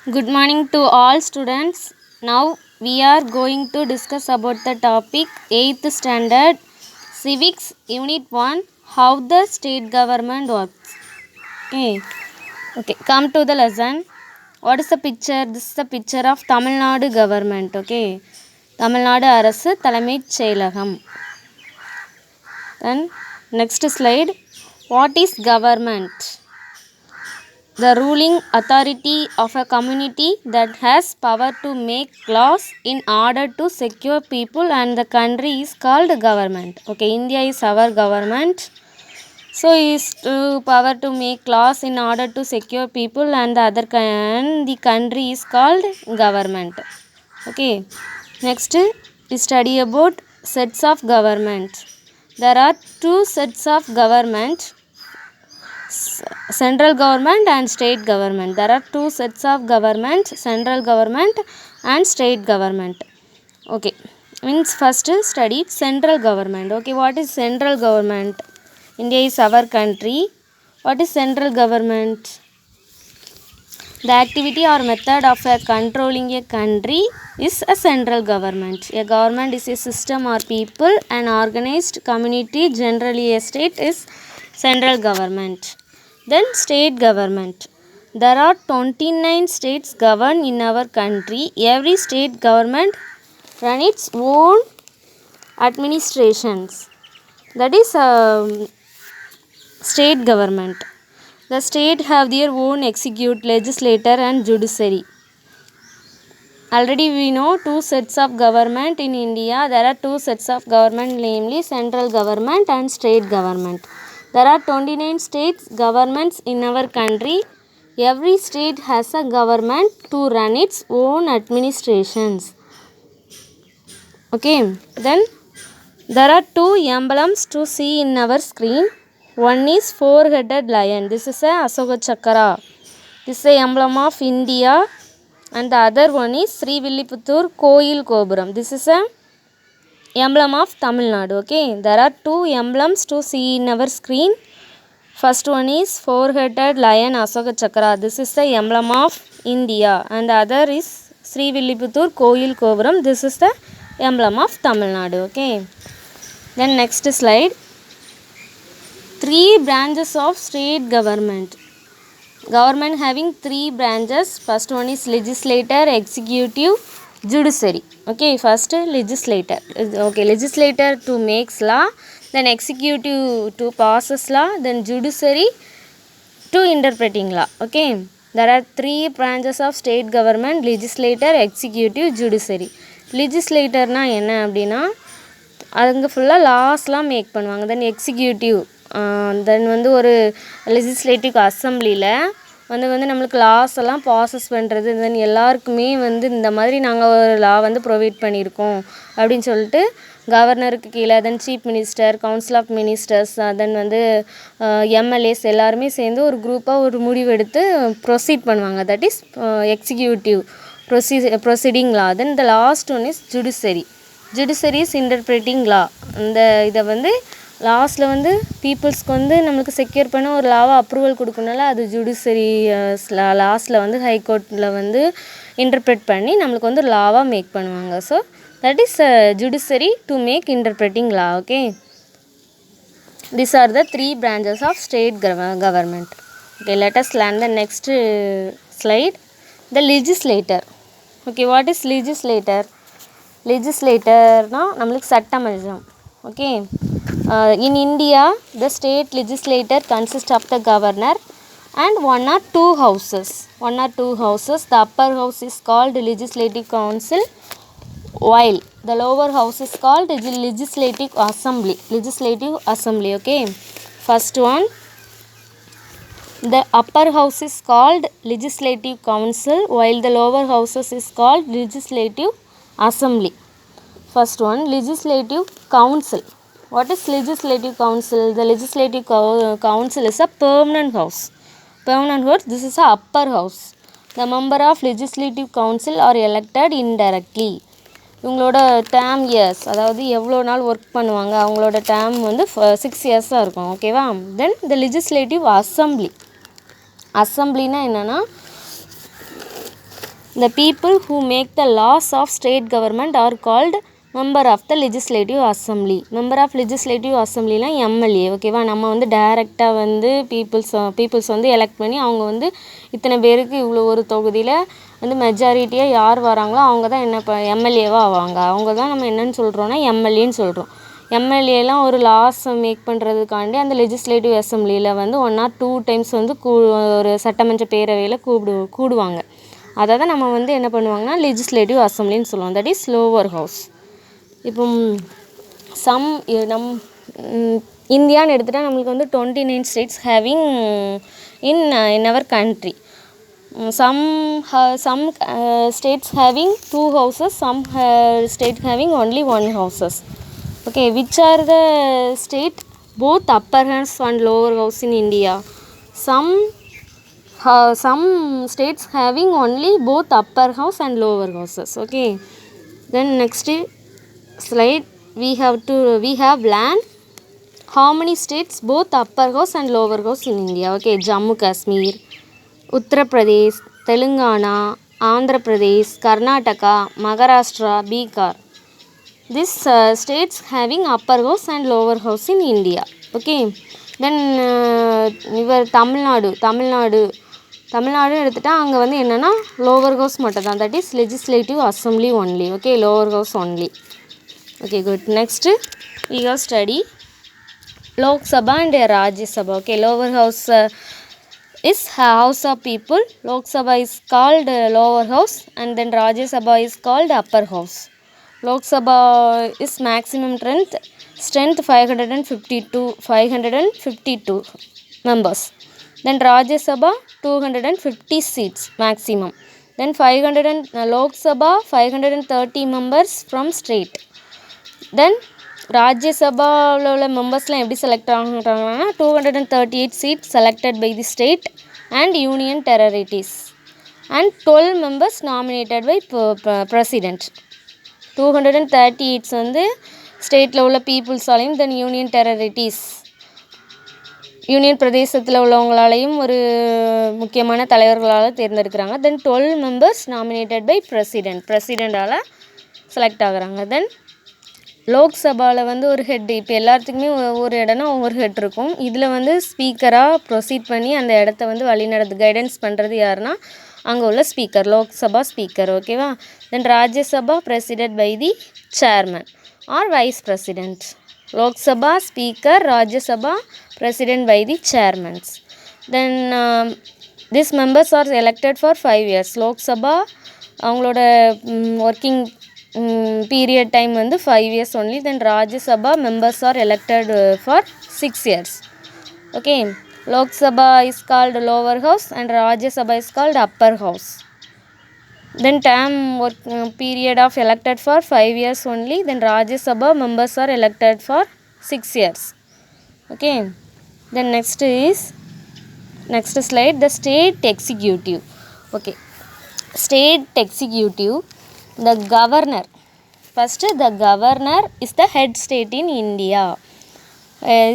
Good morning to all students. Now we are going to discuss about the topic 8th standard civics unit 1, how the state government works. Okay, come to the lesson. What is the picture? This is the picture of Tamil Nadu government. Okay, Tamil Nadu அரசு தலைமைச் செயலகம். Then next slide. What is government? The ruling authority of a community that has power to make laws in order to secure people and the country is called government. Okay, India is our government. So is to power to make laws in order to secure people and the country is called government. Okay, next we study about sets of government. There are two sets of government. Central government and state government. There are two sets of government, central government and state government. Okay, means first study central government. Okay, what is central government? India is our country. What is central government? The activity or method of controlling a country is a central government. A government is a system or people, an organized community, generally a state is central government. Then state government. There are 29 states governed in our country. Every state government run its own administrations. That is state government. The state have their own executive, legislature and judiciary. Already we know two sets of government in India. There are two sets of government, namely central government and state government. There are 29 states governments in our country. Every state has a government to run its own administrations. Okay, then there are two emblems to see in our screen. One is four-headed lion. This is a Asoka Chakra. This is the emblem of India. And the other one is Sri Villiputtur Koil Koburam. This is a emblem of Tamil Nadu. Okay, there are two emblems to see in our screen. First one is four-headed lion Asoka Chakra. This is the emblem of India. And the other is Sri Villiputtur Koil Koburam. This is the emblem of Tamil Nadu. Okay, then next slide. Three branches of state government. Government having three branches. First one is legislature, executive, judiciary. Okay, first legislator. Okay, legislator to makes law, then executive to passes law, then judiciary to interpreting law. Okay, there are three branches of state government: legislator, executive, judiciary. Legislator na enna அப்படினா அங்க ஃபுல்லா லாஸ்லாம் make பண்ணுவாங்க. தென் executive தென் வந்து ஒரு legislative அசம்பிளியில் வந்து நம்மளுக்கு loss எல்லாம் ப்ராசஸ் பண்ணுறது. தென் எல்லாருக்குமே வந்து இந்த மாதிரி நாங்கள் ஒரு லா வந்து ப்ரொவைட் பண்ணியிருக்கோம் அப்படின்னு சொல்லிட்டு கவர்னருக்கு கீழே then chief minister, council of ministers, then வந்து எம்எல்ஏஸ் எல்லாருமே சேர்ந்து ஒரு குரூப்பாக ஒரு முடிவெடுத்து ப்ரொசீட் பண்ணுவாங்க. That is executive proceeding law. Then the last one is judiciary. Judiciary is interpreting law. இந்த இதை வந்து லாஸ்ட்டில் வந்து பீப்புள்ஸ்க்கு வந்து நம்மளுக்கு செக்யூர் பண்ண ஒரு லாவை அப்ரூவல் கொடுக்கணும்ல, அது ஜுடிஷரி லாஸ்ட்டில் வந்து ஹைகோர்ட்டில் வந்து இன்டர்பிரேட் பண்ணி நம்மளுக்கு வந்து லாவாக மேக் பண்ணுவாங்க. So that is judiciary to make interpreting law. Okay, these are the three branches of state government. Okay, let us learn the next slide. The legislator. Okay, what is legislator? லெஜிஸ்லேட்டர்னா நம்மளுக்கு சட்டமன்றம். Okay, in India the state legislator consist of the governor and one or two houses. The upper house is called legislative council while the lower house is called legislative assembly. Okay, first one, the upper house is called legislative council while the lower houses is called legislative assembly. First one, legislative council. What is legislative council? The legislative council is a permanent house. This is a upper house. The member of legislative council are elected indirectly. இவங்களோட term years, அதாவது எவ்வளோ நாள் work பண்ணுவாங்க, அவங்களோட term வந்து 6 இயர்ஸாக இருக்கும். ஓகேவா? தென் த லெஜிஸ்லேட்டிவ் அசம்பிளினா என்னென்னா The people who make the laws of state government are called member of the legislative assembly. Member of legislative assemblyலாம் எம்எல்ஏ. ஓகேவா, நம்ம வந்து டைரெக்டாக வந்து பீப்புள்ஸ் வந்து எலெக்ட் பண்ணி அவங்க வந்து இத்தனை பேருக்கு இவ்வளோ ஒரு தொகுதியில் வந்து மெஜாரிட்டியாக யார் வராங்களோ அவங்க தான் என்ன எம்எல்ஏவாக ஆவாங்க. அவங்க தான் நம்ம என்னென்னு சொல்கிறோன்னா எம்எல்ஏன்னு சொல்கிறோம். எம்எல்ஏலாம் ஒரு லாஸை மேக் பண்ணுறதுக்காண்டி அந்த லெஜிஸ்லேட்டிவ் அசம்பிளியில் வந்து 1 or 2 டைம்ஸ் வந்து ஒரு சட்டமன்ற பேரவையில் கூடுவாங்க. அதை தான் நம்ம வந்து என்ன பண்ணுவாங்கன்னா லெஜிஸ்லேட்டிவ் அசம்பிளின்னு சொல்லுவோம். That is lower house. இப்போ இந்தியான்னு எடுத்துகிட்டா நம்மளுக்கு வந்து 29 states having in our country. some states having 2 houses, some state having only 1 houses. Okay, which are the state both upper house and lower house in India? Some states having only both upper house and lower houses. Okay, then next slide we have land. How many states both upper house and lower house in India? Okay, Jammu Kashmir, Uttar Pradesh, Telangana, Andhra Pradesh, Karnataka, Maharashtra, Bihar. These states having upper house and lower house in India. Okay, then Tamil Nadu எடுத்துட்டா அங்கே வந்து என்னென்னா lower house மட்டும் தான். That is legislative assembly only. Okay, lower house only. Okay, good. Next we have study Lok Sabha and Rajya Sabha. Okay, lower house is house of people. Lok Sabha is called lower house and then Rajya Sabha is called upper house. Lok Sabha is maximum strength 552 members. Then Rajya Sabha 250 seats maximum. Then Lok Sabha 530 members from state. Then Rajya Sabhaவில் உள்ள மெம்பர்ஸ்லாம் எப்படி select ஆகிறாங்கன்னா 238 seats selected by the state and union territories and 12 members nominated by president. 238 வந்து ஸ்டேட்டில் உள்ள பீப்புள்ஸாலையும் தென் union territories union பிரதேசத்தில் உள்ளவங்களாலையும் ஒரு முக்கியமான தலைவர்களால் தேர்ந்தெடுக்கிறாங்க. தென் 12 members nominated by பிரசிடெண்டால் select ஆகுறாங்க. தென் லோக்சபாவில் வந்து ஒரு ஹெட், இப்போ எல்லாத்துக்குமே ஒவ்வொரு இடம்னா ஒவ்வொரு ஹெட் இருக்கும். இதில் வந்து ஸ்பீக்கராக ப்ரொசீட் பண்ணி அந்த இடத்த வந்து வழிநடத்து கைடன்ஸ் பண்ணுறது யாருன்னா அங்கே உள்ள ஸ்பீக்கர், லோக்சபா ஸ்பீக்கர். ஓகேவா. தென் Rajya Sabha பிரசிடெட் by the chairman R vice president. Lok Sabha speaker, Rajya Sabha president by the chairmen. Then this members are elected for 5 years. Lok Sabha அவங்களோட ஒர்க்கிங் period time வந்து 5 years only. Then Rajya Sabha members are elected for 6 years. Okay, Lok Sabha is called lower house and Rajya Sabha is called upper house. Then term period of elected for 5 years only. Then Rajya Sabha members are elected for 6 years. Okay, then next slide, the state executive. Okay, state executive. The governor, first the governor is the head state in India,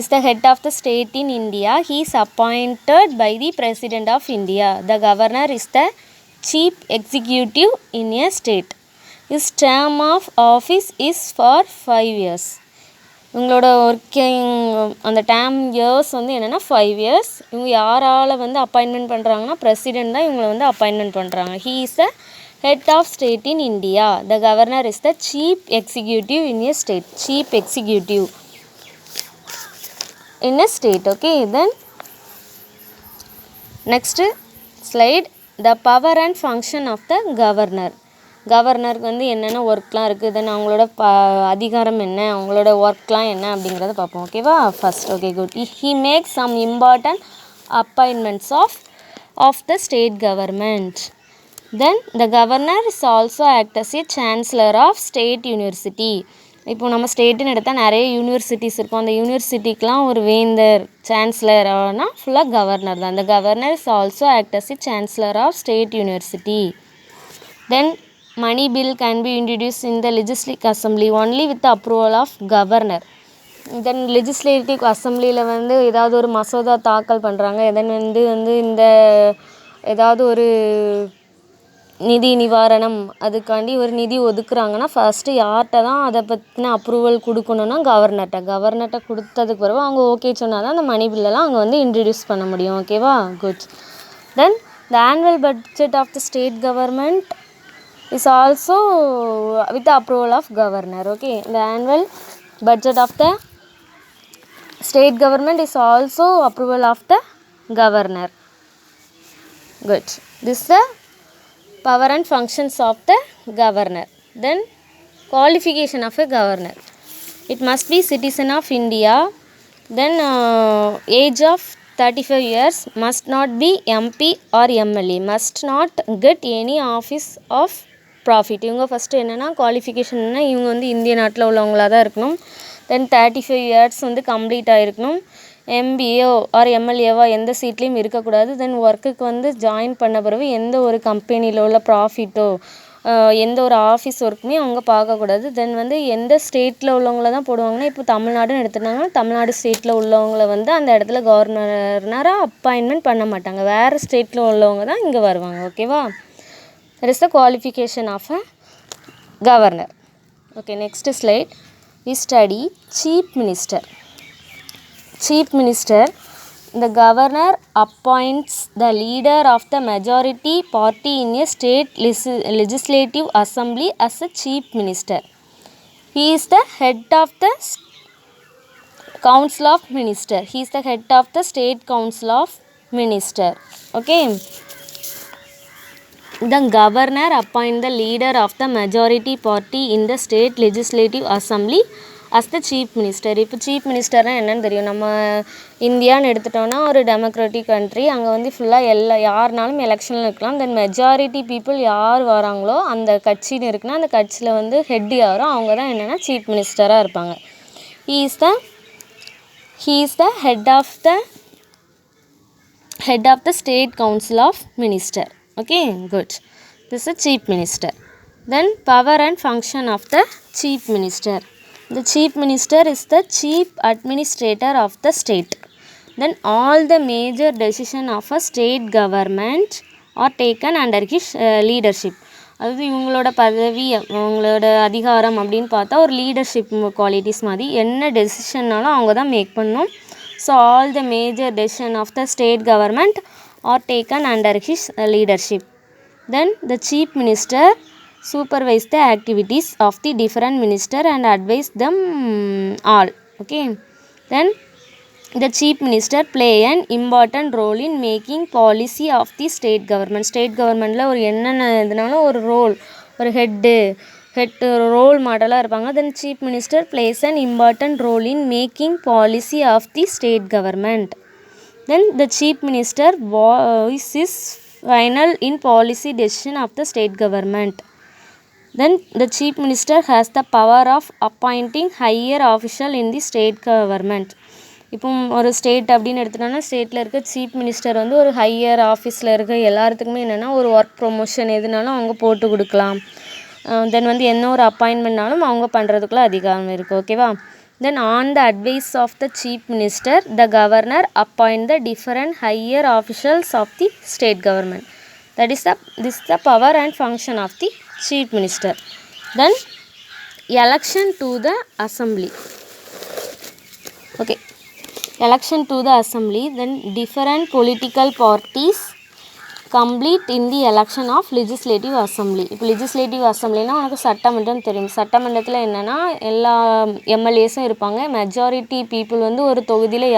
is the head of the state in India. He is appointed by the president of India. The governor is the chief executive in a state. His term of office is for 5 years. இவங்களோட working அந்த dam years வந்து என்னென்னா 5 years. இவங்க யாரால் வந்து appointment பண்ணுறாங்கன்னா president தான் இவங்களை வந்து அப்பாயின்மெண்ட் பண்ணுறாங்க. He is the head of state in India. The governor is the chief executive in a state. Chief executive in a state. Okay, then next slide, the power and function of the governor. கவர்னருக்கு வந்து என்னென்ன ஒர்க்லாம் இருக்குது, தென் அவங்களோட அதிகாரம் என்ன, அவங்களோட ஒர்க்லாம் என்ன அப்படிங்கிறத பார்ப்போம். ஓகேவா. First okay good. He makes some important appointments of the state government. Then the governor is also act as a chancellor of state university. இப்போ நம்ம ஸ்டேட்டுன்னு எடுத்தால் நிறைய யூனிவர்சிட்டிஸ் இருக்கும். அந்த யூனிவர்சிட்டிக்கெலாம் ஒரு வேந்தர், சான்சலர் ஆனால் ஃபுல்லாக கவர்னர் தான். அந்த governor is also act as a chancellor of state university. Then money bill can be introduce in the legislative assembly only with approval of governor. Then legislative அசம்பிளியில் வந்து ஏதாவது ஒரு மசோதா தாக்கல் பண்ணுறாங்க, தென் வந்து இந்த ஏதாவது ஒரு நிதி நிவாரணம் அதுக்காண்டி ஒரு நிதி ஒதுக்குறாங்கன்னா ஃபஸ்ட்டு யார்கிட்ட தான் அதை பற்றின அப்ரூவல் கொடுக்கணுன்னா கவர்னர்கிட்ட கொடுத்ததுக்கு பிறகு அவங்க ஓகே சொன்னால் தான் அந்த மணி பில்லெல்லாம் அங்கே வந்து இன்ட்ரடியூஸ் பண்ண முடியும். ஓகேவா? Good. Then the annual budget of the state government is also with approval of governor. Okay, the annual budget of the state government is also approval of the governor. Good. This is the power and functions of the governor. Then qualification of a governor. It must be citizen of India. Then age of 35 years, must not be MP or MLA, must not get any office of profit. இவங்க first என்னென்னா குவாலிஃபிகேஷன்னா இவங்க வந்து இந்திய நாட்டில் உள்ளவங்களாக தான் இருக்கணும். தென் 35 years வந்து complete ஆகிருக்கணும். MBA R எம்எல்ஏவா எந்த சீட்லேயும் இருக்கக்கூடாது. தென் ஒர்க்குக்கு வந்து ஜாயின் பண்ண பிறகு எந்த ஒரு கம்பெனியில் உள்ள ப்ராஃபிட்டோ எந்த ஒரு ஆஃபீஸ் ஒர்க்குமே அவங்க பார்க்கக்கூடாது. தென் வந்து எந்த ஸ்டேட்டில் உள்ளவங்கள தான் போடுவாங்கன்னா, இப்போ தமிழ்நாடுன்னு எடுத்துட்டாங்கன்னா தமிழ்நாடு ஸ்டேட்டில் உள்ளவங்கள வந்து அந்த இடத்துல கவர்னராக அப்பாயின்மெண்ட் பண்ண மாட்டாங்க. வேறு ஸ்டேட்டில் உள்ளவங்க தான் இங்கே வருவாங்க. ஓகேவா? That is the qualification of a governor. Okay, next slide. We study chief minister. Chief minister, the governor appoints the leader of the majority party in a state legislative assembly as a chief minister. He is the head of the council of minister. He is the head of the state council of minister. Okay. The governor appoint the leader of the majority party in the state legislative assembly as the chief minister. இப்போ chief ministerனா என்னன்னு தெரியும். நம்ம இந்தியான்னு எடுத்துட்டோன்னா ஒரு democratic country. அங்கே வந்து ஃபுல்லாக யாருனாலும் எலெக்ஷனில் இருக்கலாம். தென் மெஜாரிட்டி பீப்புள் யார் வராங்களோ அந்த கட்சின்னு இருக்குன்னா அந்த கட்சியில் வந்து ஹெட் யாரோ அவங்க தான் என்னென்னா சீஃப் மினிஸ்டராக இருப்பாங்க. he is the head of the state council of minister. Okay, good. This is chief minister. Then power and function of the chief minister. The chief minister is the chief administrator of the state. Then all the major decision of a state government are taken under his leadership. அதாவது இவங்களோட பதவி அவங்களோட அதிகாரம் அப்படின்னு பார்த்தா ஒரு leadership qualities மாதிரி என்ன டெசிஷன்னாலும் அவங்க தான் மேக் பண்ணணும். So all the major decision of the state government are taken under his leadership. Then the chief minister supervise the activities of the different minister and advise them all. Okay. Then the chief minister play an important role in making policy of the state government. State governmentல ஒரு என்னென்ன இதனாலும் ஒரு ஒரு head role மாடலாக இருப்பாங்க. தென் chief minister plays an important role in making policy of the state government. Then the chief minister voice is final in policy decision of the state government. Then the chief minister has the power of appointing higher official in the state government. இப்போ ஒரு state அப்படின்னு எடுத்துட்டோன்னா ஸ்டேட்டில் இருக்க chief minister வந்து ஒரு higher ஆஃபீஸில் இருக்க எல்லாத்துக்குமே என்னென்னா ஒரு ஒர்க் ப்ரொமோஷன் எதுனாலும் அவங்க போட்டு கொடுக்கலாம். தென் வந்து என்ன ஒரு அப்பாயின்மெண்ட்னாலும் அவங்க பண்ணுறதுக்குள்ள அதிகாரம் இருக்குது. ஓகேவா? Then on the advice of the chief minister, the governor appoint the different higher officials of the state government. This is the power and function of the chief minister. Then election to the assembly. Okay, election to the assembly. Then different political parties complete in the election of legislative assembly. இப்போ legislative assemblyனா உனக்கு சட்டமன்றம் தெரியும். சட்டமன்றத்தில் என்னென்னா எல்லா எம்எல்ஏஸும் இருப்பாங்க. Majority people வந்து ஒரு தொகுதியில்